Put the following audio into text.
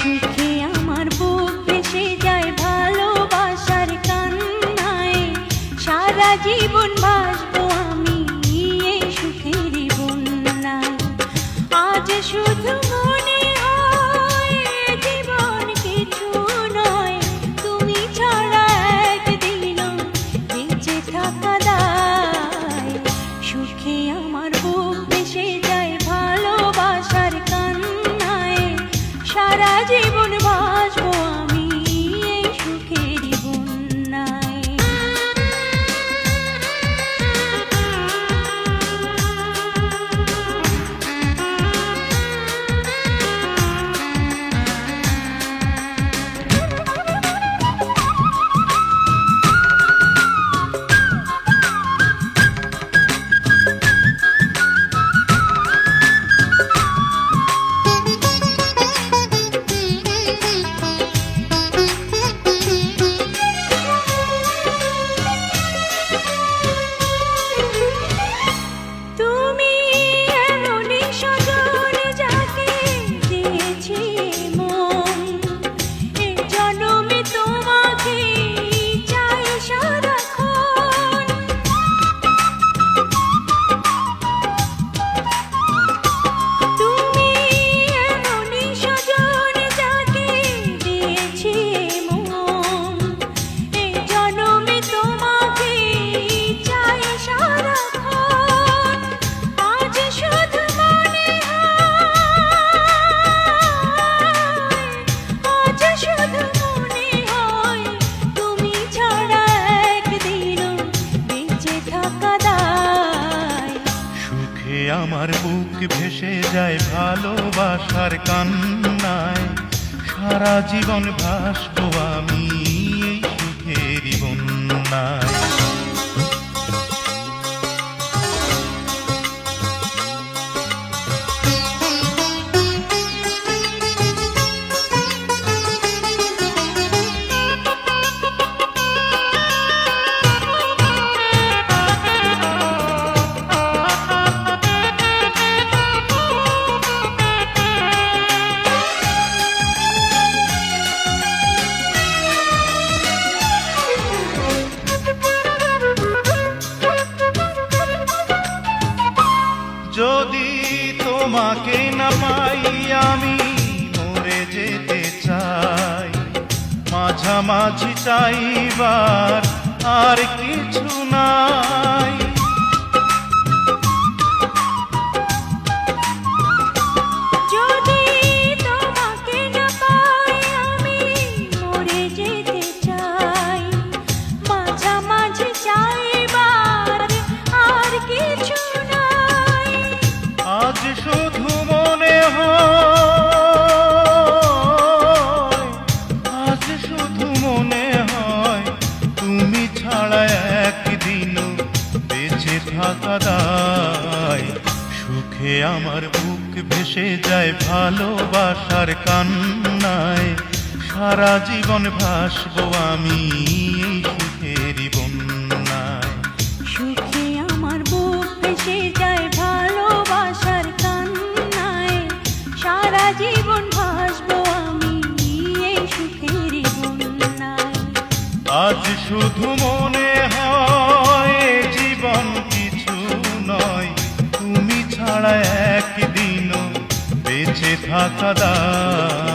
সুখে আমার বুক ভেসে যায় ভালোবাসার কান্নায়, সারা জীবন ভাসবো আমি এই সুখেরই বন্যায়। আজ শুধু মনে হয় জীবন কিছু নয়, তুমি ছাড়া একদিনও বেঁচে থাকা দায়। সুখে আমার বুক ভেসে যায় ভালোবাসার কান্নায়, সারা জীবন ভাসবো আমি এই সুখেরই বন্যায়। আমার বুক ভেসে যায় ভালোবাসার কান্নায়, সারা জীবন ভাসবো আমি এই সুখেরই বন্যায়। যদি তোমাকে না পাই আমি মরে যেতে চাই, মাঝামাঝি চাইবার আর কিছু নাই। যদি তোমাকে না পাই আমি মরে যেতে চাই, মাঝামাঝি চাইবার আর কিছু নাই। আজ শুধু মনে হয়, আজ শুধু মনে হয় তুমি ছাড়া একদিনও বেঁচে থাকা দায়। সুখে আমার বুক ভেসে যায় ভালোবাসার কান্নায়, সারা জীবন ভাসবো আমি এই সুখেরই বন্যায়। সুখে আমার বুক ভেসে যায় ভালোবাসার কান্নায়, সারা জীবন ভাসবো আমি এই সুখেরই বন্যায়। আজ শুধু মনে হয় জীবন কিছু নয়, তুমি ছাড়া একদিনও বেঁচে থাকা দায়।